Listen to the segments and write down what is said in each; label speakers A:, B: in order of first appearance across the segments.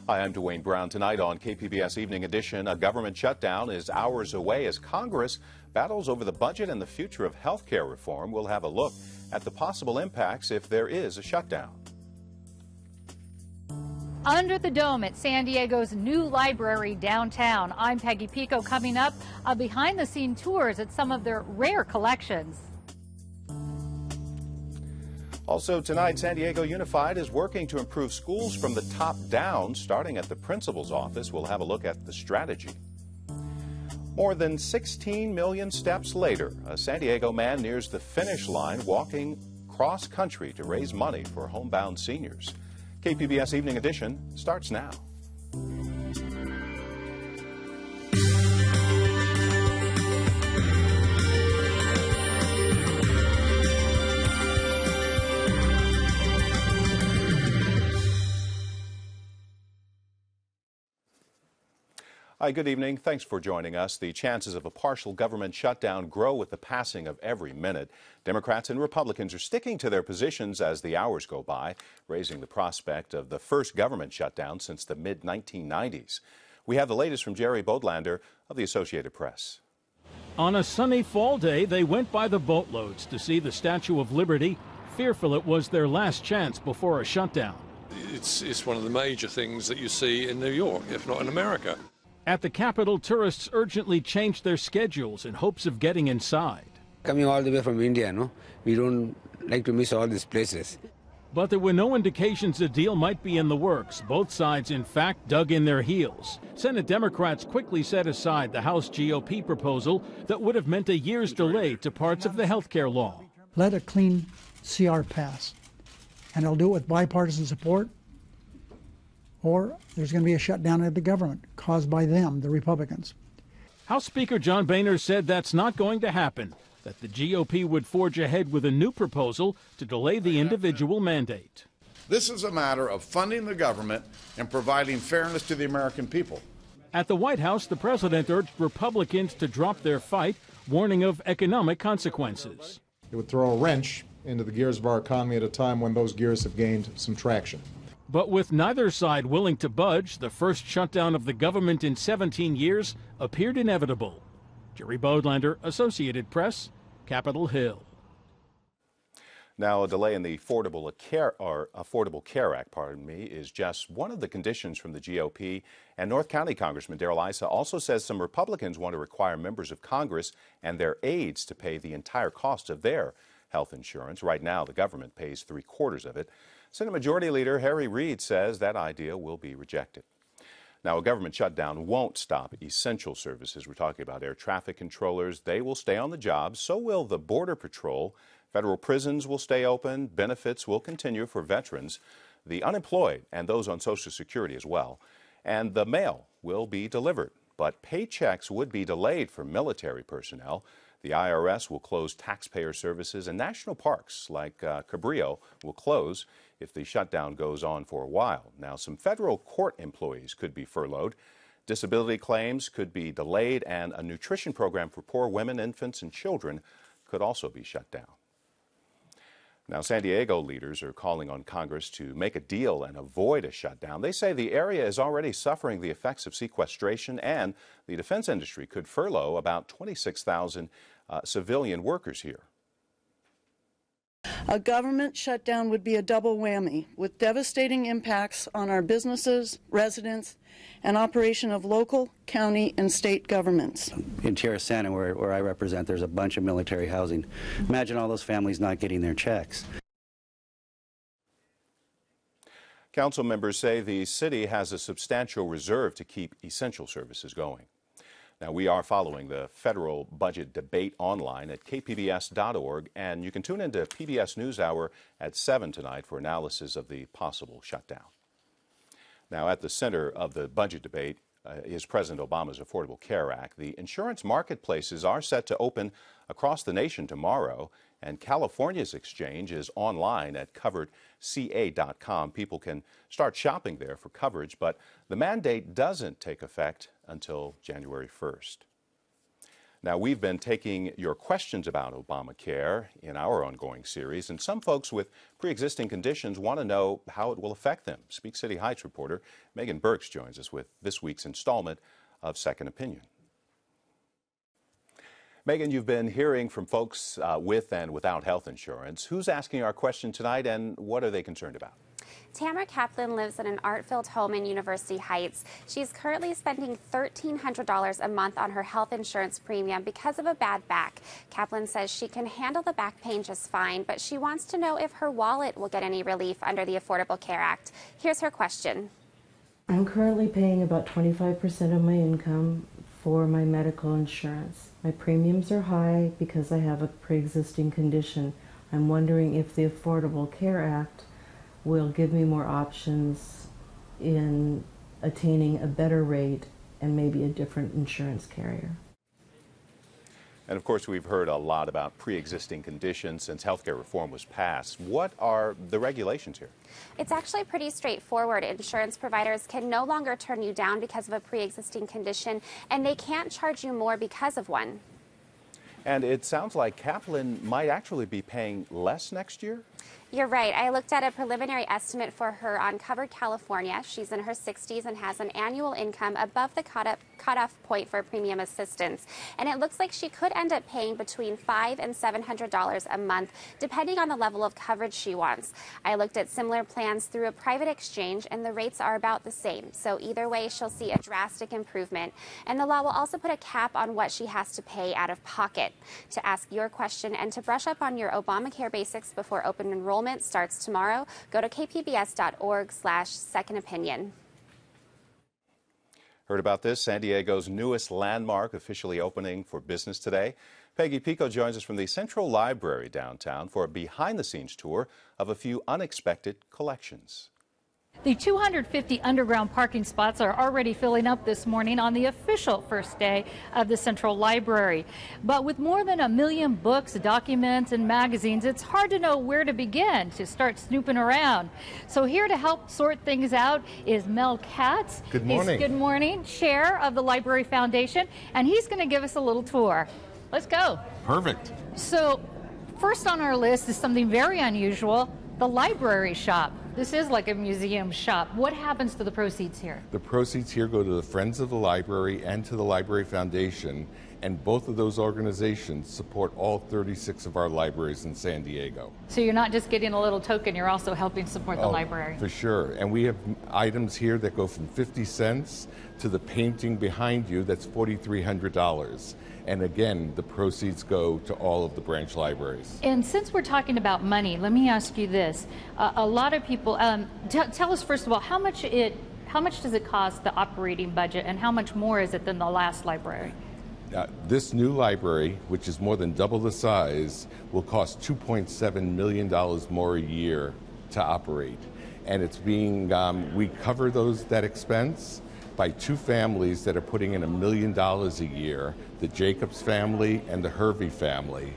A: Hi, I'm Dwayne Brown. Tonight on KPBS Evening Edition, a government shutdown is hours away as Congress battles over the budget and the future of health care reform. We'll have a look at the possible impacts if there is a shutdown.
B: Under the dome at San Diego's new library downtown. I'm Peggy Pico. Coming up, behind-the-scene tours at some of their rare collections.
A: Also tonight, San Diego Unified is working to improve schools from the top down, starting at the principal's office. We'll have a look at the strategy. More than 16 million steps later, a San Diego man nears the finish line walking cross-country to raise money for homebound seniors. KPBS Evening Edition starts now. Hi, good evening. Thanks for joining us. The chances of a partial government shutdown grow with the passing of every minute. Democrats and Republicans are sticking to their positions as the hours go by, raising the prospect of the first government shutdown since the mid-1990s. We have the latest from Jerry Bodlander of the Associated Press.
C: On a sunny fall day, they went by the boatloads to see the Statue of Liberty, fearful it was their last chance before a shutdown.
D: It's one of the major things that you see in New York, if not in America.
C: At the Capitol, tourists urgently changed their schedules in hopes of getting inside.
E: Coming all the way from India, no? We don't like to miss all these places.
C: But there were no indications a deal might be in the works. Both sides, in fact, dug in their heels. Senate Democrats quickly set aside the House GOP proposal that would have meant a year's delay to parts of the health care law.
F: Let a clean CR pass, and they'll do it with bipartisan support, or there's going to be a shutdown of the government caused by them, the Republicans.
C: House Speaker John Boehner said that's not going to happen, that the GOP would forge ahead with a new proposal to delay the individual mandate.
G: This is a matter of funding the government and providing fairness to the American people.
C: At the White House, the president urged Republicans to drop their fight, warning of economic consequences.
H: It would throw a wrench into the gears of our economy at a time when those gears have gained some traction.
C: But with neither side willing to budge, the first shutdown of the government in 17 years appeared inevitable. Jerry Bodlander, Associated Press, Capitol Hill.
A: Now, a delay in the Affordable Care Act, is just one of the conditions from the GOP. And North County Congressman Darrell Issa also says some Republicans want to require members of Congress and their aides to pay the entire cost of their health insurance. Right now, the government pays 3/4 of it. Senate Majority Leader Harry Reid says that idea will be rejected. Now, a government shutdown won't stop essential services. We're talking about air traffic controllers. They will stay on the job. So will the Border Patrol. Federal prisons will stay open. Benefits will continue for veterans, the unemployed, and those on Social Security as well. And the mail will be delivered. But paychecks would be delayed for military personnel. The IRS will close taxpayer services, and national parks like Cabrillo will close if the shutdown goes on for a while. Now, some federal court employees could be furloughed. Disability claims could be delayed, and a nutrition program for poor women, infants, and children could also be shut down. Now, San Diego leaders are calling on Congress to make a deal and avoid a shutdown. They say the area is already suffering the effects of sequestration, and the defense industry could furlough about 26,000 civilian workers here.
I: A government shutdown would be a double whammy, with devastating impacts on our businesses, residents, and operation of local, county, and state governments.
J: In Tierra Santa, where I represent, there's a bunch of military housing. Imagine all those families not getting their checks.
A: Council members say the city has a substantial reserve to keep essential services going. Now, we are following the federal budget debate online at kpbs.org, and you can tune into PBS NewsHour at 7 tonight for analysis of the possible shutdown. Now, at the center of the budget debate is President Obama's Affordable Care Act. The insurance marketplaces are set to open across the nation tomorrow, and California's exchange is online at coveredca.com. People can start shopping there for coverage, but the mandate doesn't take effect until January 1st. Now, we've been taking your questions about Obamacare in our ongoing series, and some folks with pre-existing conditions want to know how it will affect them. Speak City Heights reporter Megan Burks joins us with this week's installment of Second Opinion. Megan, you've been hearing from folks with and without health insurance. Who's asking our question tonight, and what are they concerned about?
K: Tamara Kaplan lives in an art-filled home in University Heights. She's currently spending $1,300 a month on her health insurance premium because of a bad back. Kaplan says she can handle the back pain just fine, but she wants to know if her wallet will get any relief under the Affordable Care Act. Here's her question.
L: I'm currently paying about 25% of my income for my medical insurance. My premiums are high because I have a pre-existing condition. I'm wondering if the Affordable Care Act will give me more options in attaining a better rate and maybe a different insurance carrier.
A: And of course, we've heard a lot about pre-existing conditions since healthcare reform was passed. What are the regulations here?
K: It's actually pretty straightforward. Insurance providers can no longer turn you down because of a pre-existing condition, and they can't charge you more because of one.
A: And it sounds like Kaplan might actually be paying less next year?
K: You're right. I looked at a preliminary estimate for her on Covered California. She's in her 60s and has an annual income above the cutoff point for premium assistance. And it looks like she could end up paying between $500 and $700 a month, depending on the level of coverage she wants. I looked at similar plans through a private exchange, and the rates are about the same. So either way, she'll see a drastic improvement. And the law will also put a cap on what she has to pay out of pocket. To ask your question and to brush up on your Obamacare basics before open enrollment starts tomorrow, go to kpbs.org/second opinion.
A: Heard about this? San Diego's newest landmark officially opening for business today. Peggy Pico joins us from the Central Library downtown for a behind-the-scenes tour of a few unexpected collections.
B: The 250 underground parking spots are already filling up this morning on the official first day of the Central Library. But with more than 1 million books, documents, and magazines, it's hard to know where to begin to start snooping around. So here to help sort things out is Mel Katz.
M: Good morning.
B: Good morning, chair of the Library Foundation, and he's going to give us a little tour. Let's go.
M: Perfect.
B: So first on our list is something very unusual, the library shop. This is like a museum shop. What happens to the proceeds here?
M: The proceeds here go to the Friends of the Library and to the Library Foundation, and both of those organizations support all 36 of our libraries in San Diego.
B: So you're not just getting a little token, you're also helping support the library.
M: For sure. And we have items here that go from 50 cents to the painting behind you that's $4,300. And again, the proceeds go to all of the branch libraries.
B: And since we're talking about money, let me ask you this. A lot of people, tell us first of all, how much does it cost, the operating budget, and how much more is it than the last library?
M: This new library, which is more than double the size, will cost $2.7 million more a year to operate. And it's being, we cover that expense by two families that are putting in $1 million a year, the Jacobs family and the Hervey family.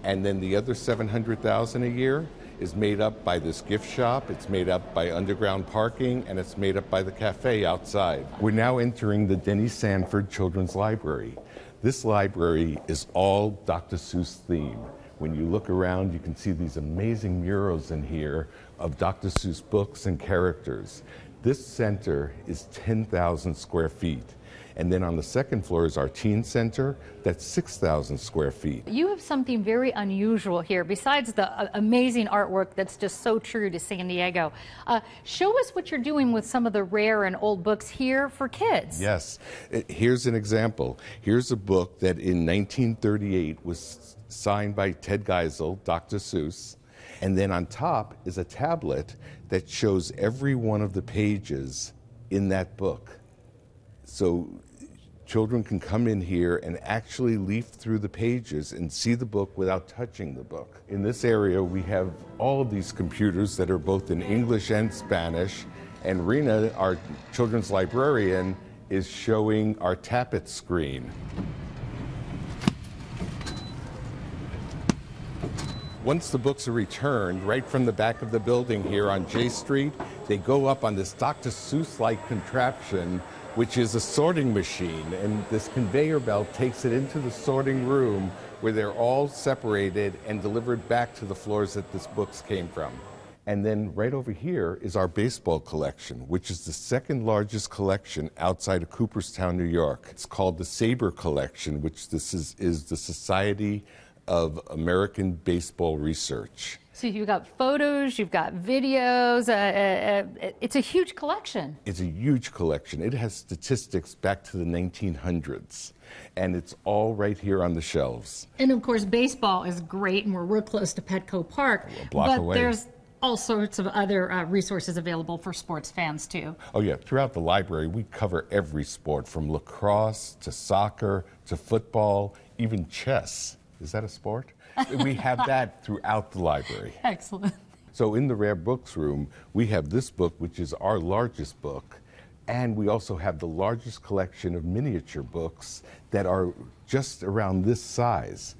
M: And then the other $700,000 a year is made up by this gift shop, it's made up by underground parking, and it's made up by the cafe outside. We're now entering the Denny Sanford Children's Library. This library is all Dr. Seuss theme. When you look around, you can see these amazing murals in here of Dr. Seuss books and characters. This center is 10,000 square feet. And then on the second floor is our teen center. That's 6,000 square feet.
B: You have something very unusual here, besides the amazing artwork that's just so true to San Diego. Show us what you're doing with some of the rare and old books here for kids.
M: Yes. Here's an example. Here's a book that in 1938 was signed by Ted Geisel, Dr. Seuss. And then on top is a tablet that shows every one of the pages in that book. So children can come in here and actually leaf through the pages and see the book without touching the book. In this area, we have all of these computers that are both in English and Spanish. And Rena, our children's librarian, is showing our Tap-It screen. Once the books are returned, right from the back of the building here on J Street, they go up on this Dr. Seuss-like contraption, which is a sorting machine, and this conveyor belt takes it into the sorting room where they're all separated and delivered back to the floors that these books came from. And then right over here is our baseball collection, which is the second largest collection outside of Cooperstown, New York. It's called the Saber Collection, which this is the Society of American Baseball Research.
B: So you've got photos, you've got videos, it's a huge collection.
M: It's a huge collection. It has statistics back to the 1900s, and it's all right here on the shelves.
B: And of course, baseball is great, and we're real close to Petco Park,
M: a block
B: but
M: away.
B: There's all sorts of other resources available for sports fans too.
M: Oh yeah, throughout the library we cover every sport, from lacrosse to soccer to football, even chess. Is that a sport? We have that throughout the library.
B: Excellent.
M: So in the rare books room, we have this book, which is our largest book, and we also have the largest collection of miniature books that are just around this size.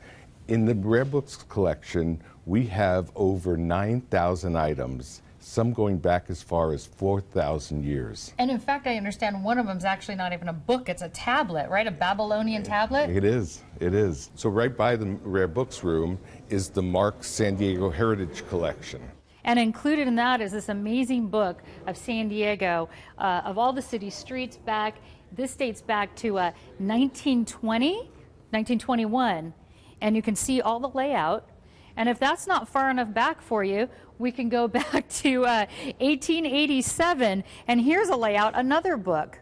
M: In the rare books collection, we have over 9,000 items, some going back as far as 4,000 years.
B: And in fact, I understand one of them is actually not even a book, it's a tablet, right? A Babylonian tablet?
M: It is. So right by the rare books room is the Mark San Diego Heritage Collection.
B: And included in that is this amazing book of San Diego, of all the city streets back. This dates back to 1921, and you can see all the layout. And if that's not far enough back for you, we can go back to 1887, and here's a layout, another book.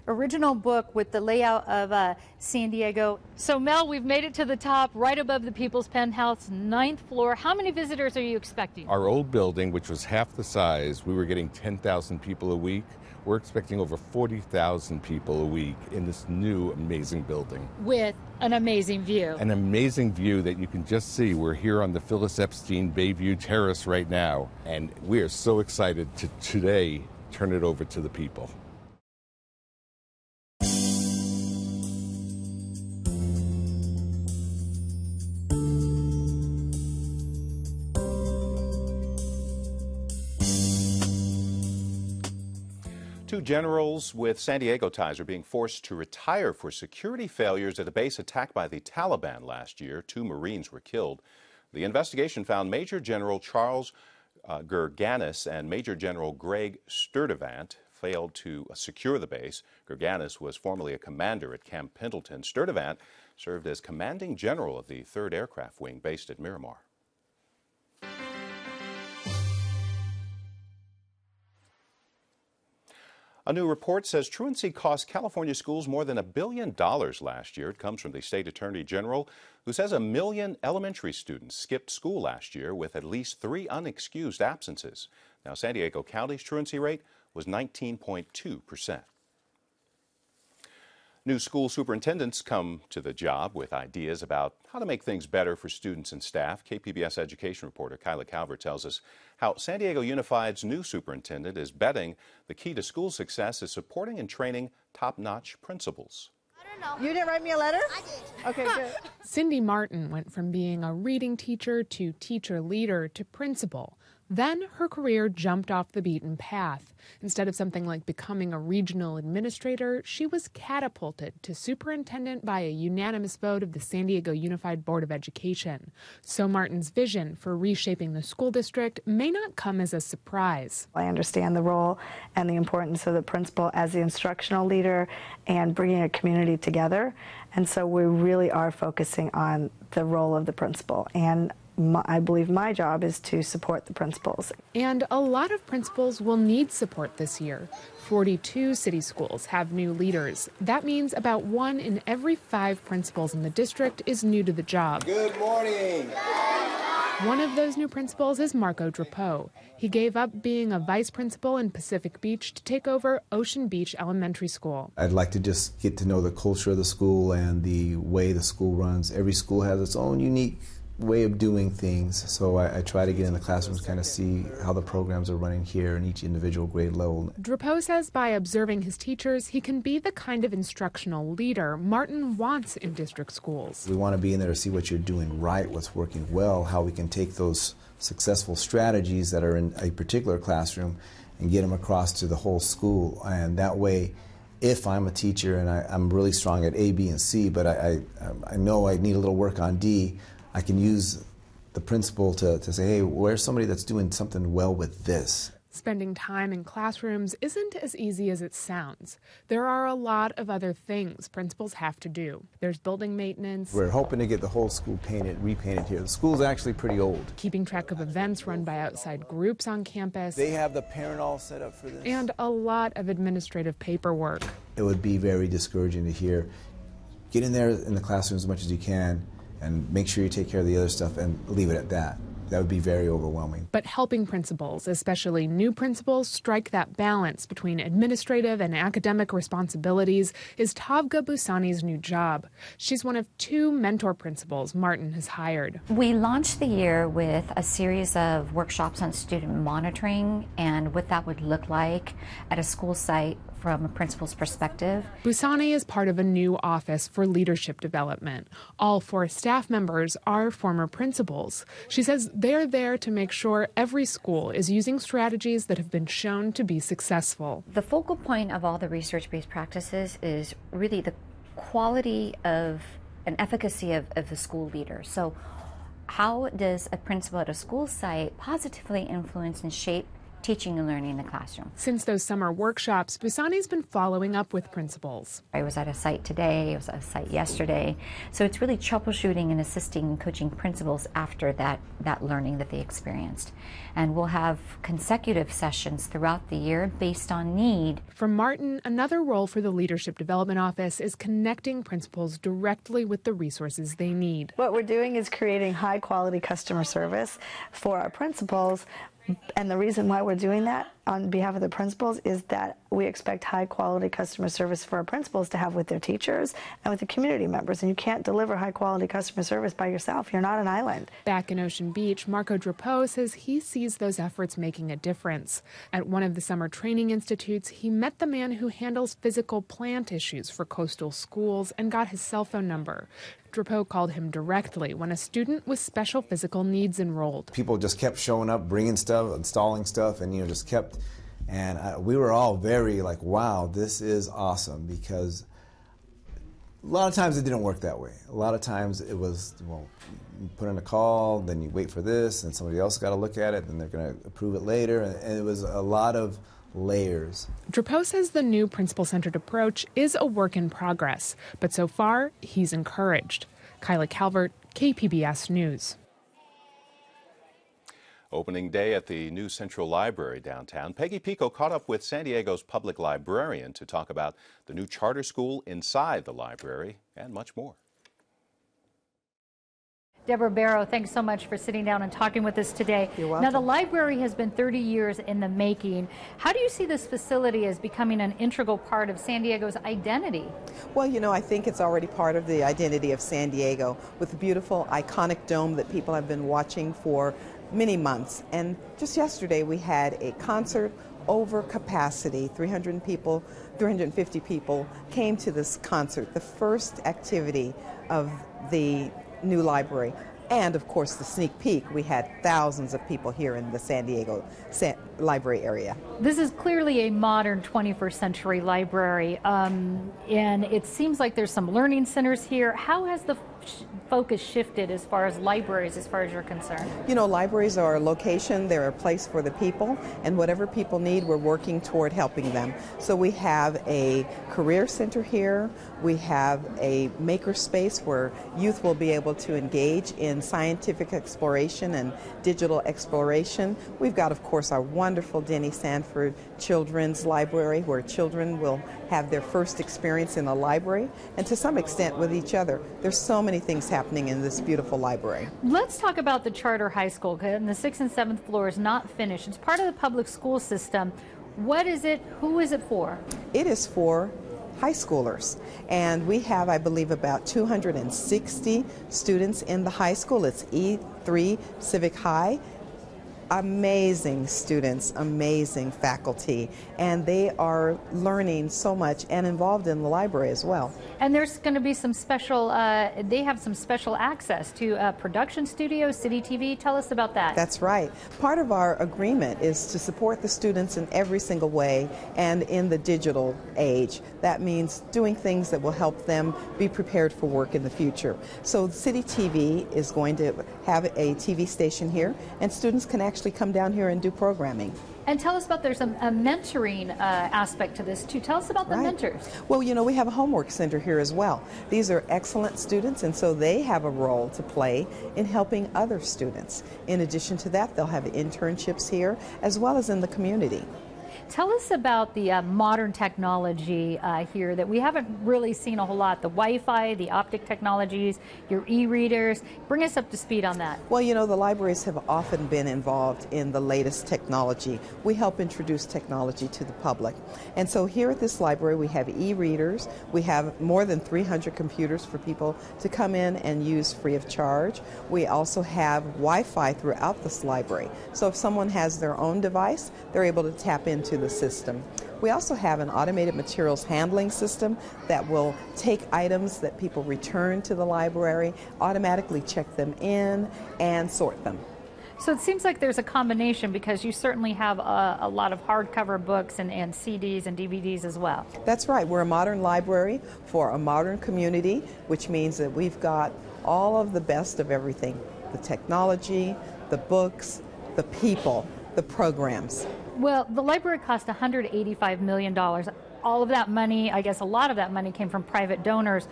B: Original book with the layout of San Diego. So Mel, we've made it to the top, right above the People's Penthouse, 9th floor. How many visitors are you expecting?
M: Our old building, which was half the size, we were getting 10,000 people a week. We're expecting over 40,000 people a week in this new amazing building.
B: With an amazing view.
M: An amazing view that you can just see. We're here on the Phyllis Epstein Bayview Terrace right now, and we are so excited to today turn it over to the people.
A: Two generals with San Diego ties are being forced to retire for security failures at a base attacked by the Taliban last year. 2 Marines were killed. The investigation found Major General Charles Gurganis and Major General Greg Sturdivant failed to secure the base. Gurganis was formerly a commander at Camp Pendleton. Sturdivant served as commanding general of the 3rd Aircraft Wing based at Miramar. A new report says truancy cost California schools more than $1 billion last year. It comes from the state attorney general, who says 1 million elementary students skipped school last year with at least 3 unexcused absences. Now, San Diego County's truancy rate was 19.2%. New school superintendents come to the job with ideas about how to make things better for students and staff. KPBS education reporter Kyla Calvert tells us how San Diego Unified's new superintendent is betting the key to school success is supporting and training top-notch principals.
N: You didn't write me a letter? I did. Okay, good.
O: Cindy Martin went from being a reading teacher to teacher leader to principal. Then her career jumped off the beaten path. Instead of something like becoming a regional administrator, she was catapulted to superintendent by a unanimous vote of the San Diego Unified Board of Education. So Martin's vision for reshaping the school district may not come as a surprise.
N: I understand the role and the importance of the principal as the instructional leader and bringing a community together. And so we really are focusing on the role of the principal. And I believe my job is to support the principals.
O: And a lot of principals will need support this year. 42 city schools have new leaders. That means about 1 in every 5 principals in the district is new to the job.
P: Good morning.
O: One of those new principals is Marco Drapeau. He gave up being a vice principal in Pacific Beach to take over Ocean Beach Elementary School.
P: I'd like to just get to know the culture of the school and the way the school runs. Every school has its own unique way of doing things, so I try to get in the classrooms, kind of see how the programs are running here in each individual grade level.
O: Drapeau says by observing his teachers, he can be the kind of instructional leader Martin wants in district schools.
P: We want to be in there to see what you're doing right, what's working well, how we can take those successful strategies that are in a particular classroom and get them across to the whole school. And that way, if I'm a teacher and I'm really strong at A, B, and C, but I know I need a little work on D, I can use the principal to say, hey, where's somebody that's doing something well with this?
O: Spending time in classrooms isn't as easy as it sounds. There are a lot of other things principals have to do. There's building maintenance.
P: We're hoping to get the whole school repainted here. The school's actually pretty old.
O: Keeping track of events run by outside groups on campus.
P: They have the parent all set up for this.
O: And a lot of administrative paperwork.
P: It would be very discouraging to hear, get in there in the classroom as much as you can and make sure you take care of the other stuff and leave it at that. That would be very overwhelming.
O: But helping principals, especially new principals, strike that balance between administrative and academic responsibilities is Tavga Busani's new job. She's one of 2 mentor principals Martin has hired.
Q: We launched the year with a series of workshops on student monitoring and what that would look like at a school site from a principal's perspective.
O: Busani is part of a new office for leadership development. All 4 staff members are former principals. She says they're there to make sure every school is using strategies that have been shown to be successful.
Q: The focal point of all the research-based practices is really the quality of and efficacy of the school leader. So how does a principal at a school site positively influence and shape teaching and learning in the classroom?
O: Since those summer workshops, Busani's been following up with principals.
Q: I was at a site today, I was at a site yesterday. So it's really troubleshooting and assisting and coaching principals after that learning that they experienced. And we'll have consecutive sessions throughout the year based on need.
O: For Martin, another role for the Leadership Development Office is connecting principals directly with the resources they need.
N: What we're doing is creating high quality customer service for our principals. And the reason why we're doing that on behalf of the principals is that we expect high quality customer service for our principals to have with their teachers and with the community members. And you can't deliver high quality customer service by yourself. You're not an island.
O: Back in Ocean Beach, Marco Drapeau says he sees those efforts making a difference. At one of the summer training institutes, he met the man who handles physical plant issues for coastal schools and got his cell phone number. Drapeau called him directly when a student with special physical needs enrolled.
P: People just kept showing up, bringing stuff, installing stuff, and just kept, and we were all very like, wow, this is awesome, because a lot of times it didn't work that way. A lot of times it was, well, you put in a call, then you wait for this, and somebody else got to look at it, and they're going to approve it later, and it was a lot of layers.
O: Drapeau says the new principal-centered approach is a work in progress, but so far, he's encouraged. Kyla Calvert, KPBS News.
A: Opening day at the new Central Library downtown, Peggy Pico caught up with San Diego's public librarian to talk about the new charter school inside the library and much more.
B: Deborah Barrow, thanks so much for sitting down and talking with us today.
R: You're welcome.
B: Now, the library has been 30 years in the making. How do you see this facility as becoming an integral part of San Diego's identity?
R: Well, I think it's already part of the identity of San Diego with the beautiful, iconic dome that people have been watching for many months. And just yesterday, we had a concert over capacity. 350 people came to this concert, the first activity of the new library. And of course the sneak peek, we had thousands of people here in the San Diego library area.
B: This is clearly a modern 21st century library, and it seems like there's some learning centers here. How has the focus shifted as far as libraries, as far as you're concerned?
R: Libraries are a location, they're a place for the people, and whatever people need, we're working toward helping them. So we have a career center here, we have a maker space where youth will be able to engage in scientific exploration and digital exploration. We've got, of course, our wonderful Denny Sanford Children's Library, where children will have their first experience in a library, and to some extent with each other. There's so many things happening in this beautiful library.
B: Let's talk about the charter high school, and the 6th and 7th floor is not finished. It's part of the public school system. What is it? Who is it for?
R: It is for high schoolers. And we have, I believe, about 260 students in the high school. It's E3 Civic High. Amazing students, amazing faculty, and they are learning so much and involved in the library as well.
B: And there's going to be some special, they have some special access to a production studio, City TV. Tell us about that.
R: That's right. Part of our agreement is to support the students in every single way and in the digital age. That means doing things that will help them be prepared for work in the future. So City TV is going to have a TV station here, and students can actually come down here and do programming.
B: And tell us about, there's a mentoring aspect to this too. Tell us about the mentors.
R: Well, you know, we have a homework center here as well. These are excellent students, and so they have a role to play in helping other students. In addition to that, they'll have internships here as well as in the community.
B: Tell us about the modern technology here that we haven't really seen a whole lot. The Wi-Fi, the optic technologies, your e-readers. Bring us up to speed on that.
R: Well, you know, the libraries have often been involved in the latest technology. We help introduce technology to the public. And so here at this library we have e-readers. We have more than 300 computers for people to come in and use free of charge. We also have Wi-Fi throughout this library. So if someone has their own device, they're able to tap into the system. We also have an automated materials handling system that will take items that people return to the library, automatically check them in, and sort them.
B: So it seems like there's a combination, because you certainly have a lot of hardcover books and CDs and DVDs as well.
R: That's right. We're a modern library for a modern community, which means that we've got all of the best of everything. The technology, the books, the people, the programs.
B: Well, the library cost $185 million. All of that money, I guess a lot of that money, came from private donors.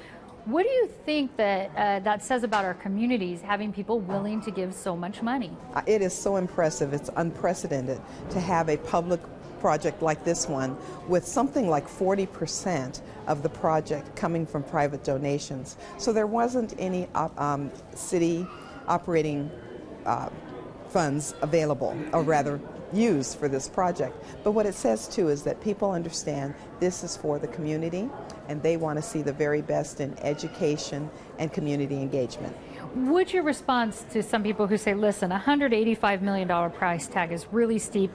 B: What do you think that that says about our communities, having people willing to give so much money?
R: It is so impressive. It's unprecedented to have a public project like this one with something like 40% of the project coming from private donations. So there wasn't any city operating funds available, or rather used for this project. But what it says too is that people understand this is for the community, and they want to see the very best in education and community engagement.
B: What's your response to some people who say, listen, $185 million price tag is really steep.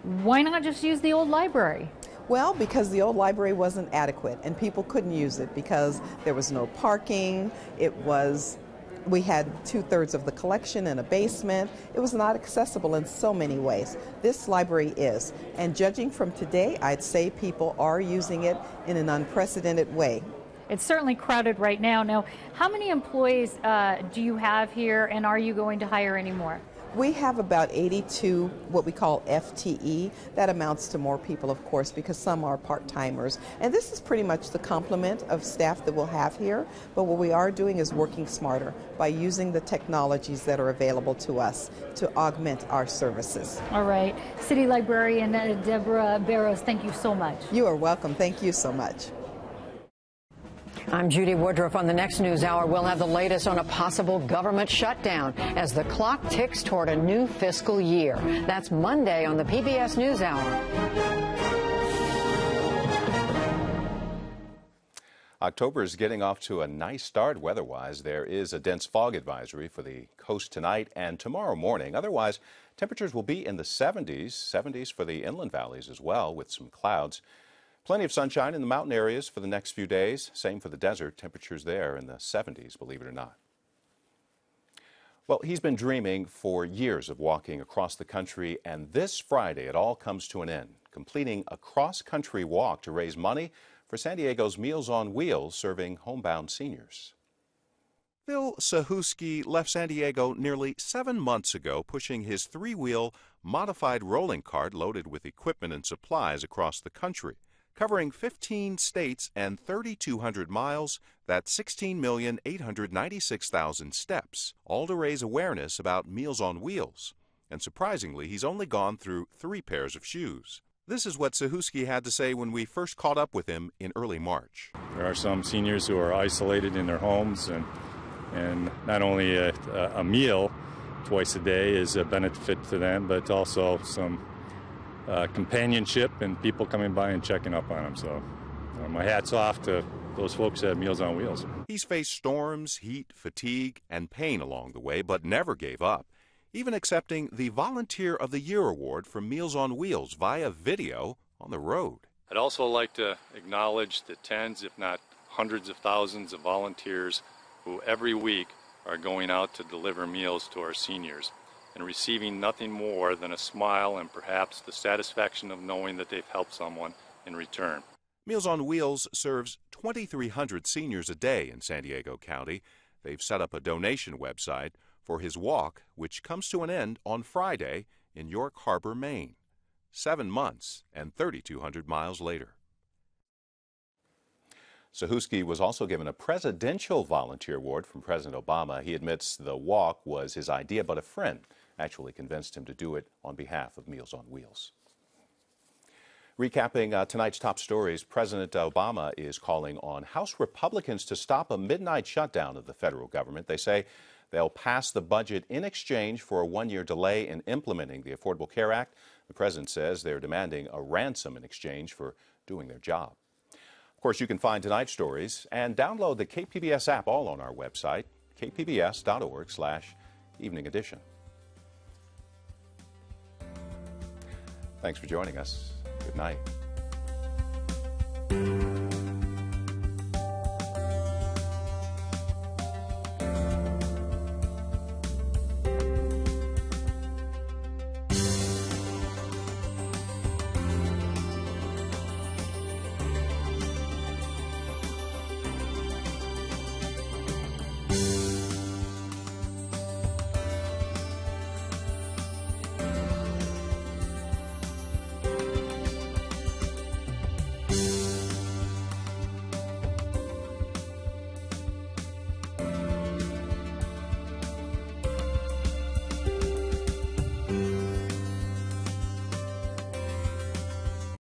B: Why not just use the old library?
R: Well, because the old library wasn't adequate and people couldn't use it because there was no parking. We had 2/3 of the collection in a basement. It was not accessible in so many ways. This library is, and judging from today, I'd say people are using it in an unprecedented way.
B: It's certainly crowded right now. Now, how many employees do you have here, and are you going to hire any more?
R: We have about 82 what we call FTE. That amounts to more people, of course, because some are part-timers. And this is pretty much the complement of staff that we'll have here. But what we are doing is working smarter by using the technologies that are available to us to augment our services.
B: All right. City Librarian Deborah Barrows, thank you so much.
R: You are welcome. Thank you so much.
S: I'm Judy Woodruff. On the next news hour, we'll have the latest on a possible government shutdown as the clock ticks toward a new fiscal year. That's Monday on the PBS NewsHour.
A: October is getting off to a nice start weather-wise. There is a dense fog advisory for the coast tonight and tomorrow morning. Otherwise, temperatures will be in the 70s for the inland valleys as well, with some clouds. Plenty of sunshine in the mountain areas for the next few days. Same for the desert. Temperatures there in the 70s, believe it or not. Well, he's been dreaming for years of walking across the country, and this Friday it all comes to an end, completing a cross-country walk to raise money for San Diego's Meals on Wheels, serving homebound seniors. Phil Sahuski left San Diego nearly 7 months ago, pushing his 3-wheel modified rolling cart loaded with equipment and supplies across the country. Covering 15 states and 3,200 miles, that's 16,896,000 steps, all to raise awareness about Meals on Wheels. And surprisingly, he's only gone through 3 pairs of shoes. This is what Sahuski had to say when we first caught up with him in early March.
T: There are some seniors who are isolated in their homes, and not only a meal twice a day is a benefit to them, but also some companionship and people coming by and checking up on them. So my hat's off to those folks at Meals on Wheels.
A: He's faced storms, heat, fatigue, and pain along the way, but never gave up, even accepting the Volunteer of the Year award from Meals on Wheels via video on the road.
T: I'd also like to acknowledge the tens, if not hundreds of thousands of volunteers who every week are going out to deliver meals to our seniors and receiving nothing more than a smile and perhaps the satisfaction of knowing that they've helped someone in return.
A: Meals on Wheels serves 2,300 seniors a day in San Diego County. They've set up a donation website for his walk, which comes to an end on Friday in York Harbor, Maine. 7 months and 3,200 miles later. Sahuski was also given a Presidential Volunteer Award from President Obama. He admits the walk was his idea, but a friend actually convinced him to do it on behalf of Meals on Wheels. Recapping tonight's top stories, President Obama is calling on House Republicans to stop a midnight shutdown of the federal government. They say they'll pass the budget in exchange for a one-year delay in implementing the Affordable Care Act. The president says they're demanding a ransom in exchange for doing their job. Of course, you can find tonight's stories and download the KPBS app all on our website, kpbs.org/evening edition. Thanks for joining us. Good night.